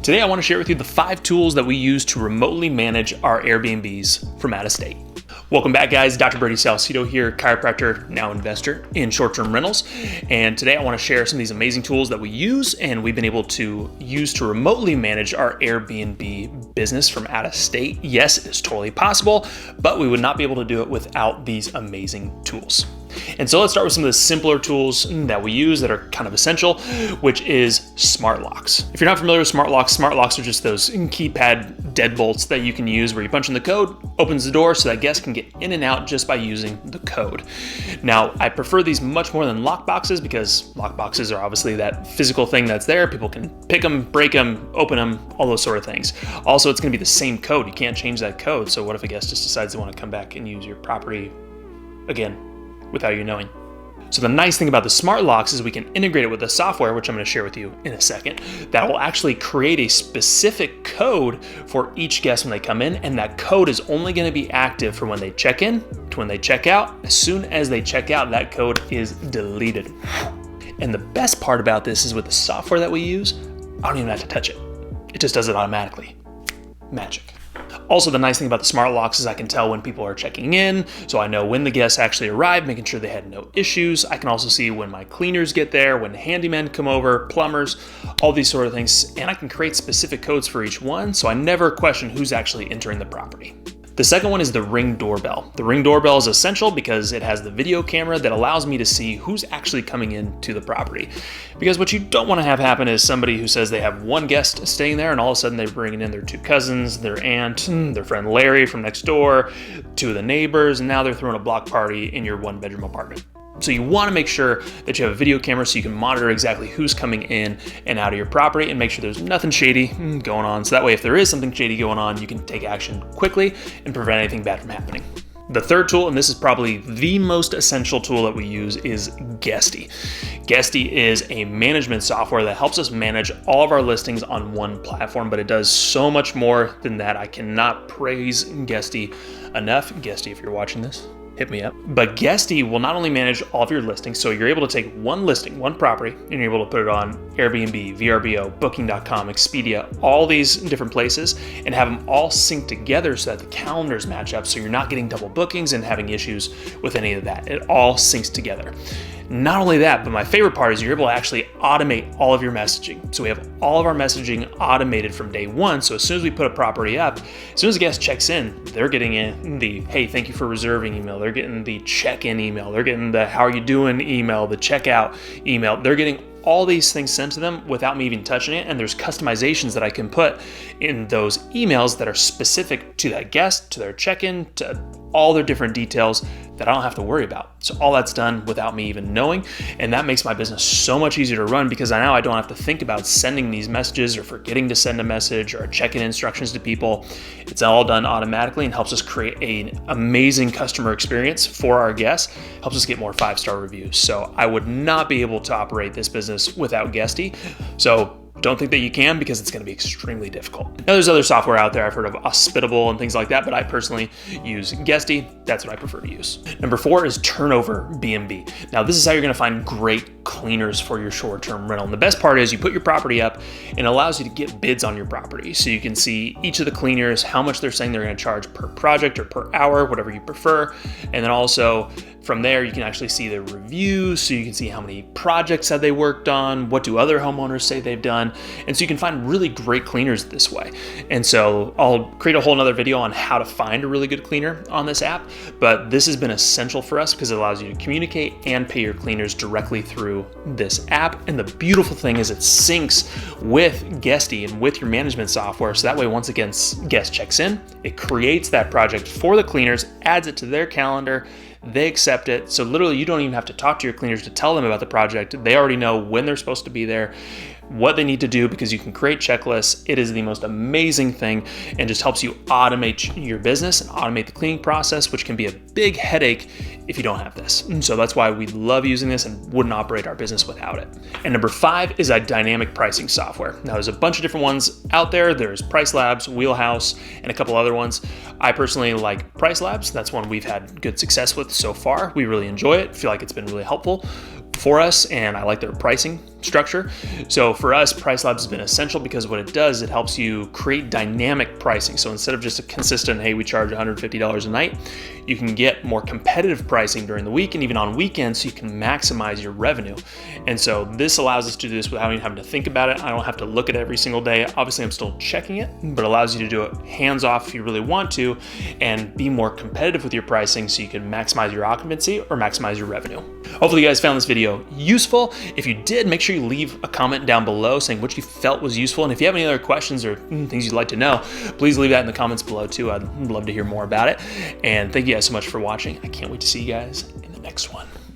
Today I want to share with you the 5 tools that we use to remotely manage our Airbnbs from out of state. Welcome back, guys. Dr. Brady Salcedo here, chiropractor, now investor in short-term rentals. And today I want to share some of these amazing tools that we use and we've been able to use to remotely manage our Airbnb business from out of state. Yes, it is totally possible, but we would not be able to do it without these amazing tools. And so let's start with some of the simpler tools that we use that are kind of essential, which is smart locks. If you're not familiar with smart locks are just those keypad deadbolts that you can use where you punch in the code, opens the door so that guests can get in and out just by using the code. Now, I prefer these much more than lock boxes because lock boxes are obviously that physical thing that's there. People can pick them, break them, open them, all those sort of things. Also, it's going to be the same code. You can't change that code. So what if a guest just decides they want to come back and use your property again without you knowing? So the nice thing about the smart locks is we can integrate it with the software, which I'm going to share with you in a second, that will actually create a specific code for each guest when they come in, and that code is only going to be active from when they check in to when they check out. As soon as they check out, that code is deleted. And the best part about this is with the software that we use, I don't even have to touch it. It just does it automatically. Magic. Also, the nice thing about the smart locks is I can tell when people are checking in, so I know when the guests actually arrived, making sure they had no issues. I can also see when my cleaners get there, when handymen come over, plumbers, all these sort of things, and I can create specific codes for each one, so I never question who's actually entering the property. The second one is the Ring doorbell. The Ring doorbell is essential because it has the video camera that allows me to see who's actually coming into the property. Because what you don't want to have happen is somebody who says they have one guest staying there and all of a sudden they're bringing in their 2 cousins, their aunt, their friend Larry from next door, 2 of the neighbors, and now they're throwing a block party in your 1-bedroom apartment. So you want to make sure that you have a video camera so you can monitor exactly who's coming in and out of your property and make sure there's nothing shady going on. So that way, if there is something shady going on, you can take action quickly and prevent anything bad from happening. The third tool, and this is probably the most essential tool that we use, is Guesty. Guesty is a management software that helps us manage all of our listings on one platform, but it does so much more than that. I cannot praise Guesty enough. Guesty, if you're watching this, hit me up. But Guesty will not only manage all of your listings, so you're able to take one listing, one property, and you're able to put it on Airbnb, VRBO, Booking.com, Expedia, all these different places, and have them all synced together so that the calendars match up so you're not getting double bookings and having issues with any of that. It all syncs together. Not only that, but my favorite part is you're able to actually automate all of your messaging. So we have all of our messaging automated from day one. So as soon as we put a property up, as soon as a guest checks in, they're getting in the, hey, thank you for reserving email. They're getting the check-in email. They're getting the how are you doing email, the checkout email. They're getting all these things sent to them without me even touching it. And there's customizations that I can put in those emails that are specific to that guest, to their check-in, to all their different details that I don't have to worry about. So all that's done without me even knowing. And that makes my business so much easier to run because now I don't have to think about sending these messages or forgetting to send a message or check-in instructions to people. It's all done automatically and helps us create an amazing customer experience for our guests, helps us get more 5-star reviews. So I would not be able to operate this business without Guesty. So don't think that you can because it's going to be extremely difficult. Now there's other software out there. I've heard of Hospitable and things like that, but I personally use Guesty. That's what I prefer to use. Number 4 is Turnover B&B. Now this is how you're going to find great cleaners for your short-term rental. And the best part is you put your property up and it allows you to get bids on your property. So you can see each of the cleaners, how much they're saying they're going to charge per project or per hour, whatever you prefer. And then also from there, you can actually see the reviews, so you can see how many projects have they worked on, what do other homeowners say they've done, and so you can find really great cleaners this way. And so I'll create a whole nother video on how to find a really good cleaner on this app, but this has been essential for us because it allows you to communicate and pay your cleaners directly through this app. And the beautiful thing is it syncs with Guesty and with your management software, so that way once a guest checks in, it creates that project for the cleaners, adds it to their calendar, they accept it. So literally you don't even have to talk to your cleaners to tell them about the project. They already know when they're supposed to be there, what they need to do, because you can create checklists. It is the most amazing thing and just helps you automate your business and automate the cleaning process, which can be a big headache if you don't have this. And so that's why we love using this and wouldn't operate our business without it. And number 5 is a dynamic pricing software. Now there's a bunch of different ones out there. There's Price Labs, Wheelhouse, and a couple other ones. I personally like Price Labs. That's one we've had good success with so far. We really enjoy it. Feel like it's been really helpful for us, and I like their pricing structure. So for us, Price Labs has been essential because what it does, it helps you create dynamic pricing. So instead of just a consistent, hey, we charge $150 a night, you can get more competitive pricing during the week and even on weekends, so you can maximize your revenue. And so this allows us to do this without even having to think about it. I don't have to look at it every single day. Obviously, I'm still checking it, but it allows you to do it hands off if you really want to and be more competitive with your pricing so you can maximize your occupancy or maximize your revenue. Hopefully you guys found this video useful. If you did, make sure you leave a comment down below saying what you felt was useful. And if you have any other questions or things you'd like to know, please leave that in the comments below too. I'd love to hear more about it. And thank you guys so much for watching. I can't wait to see you guys in the next one.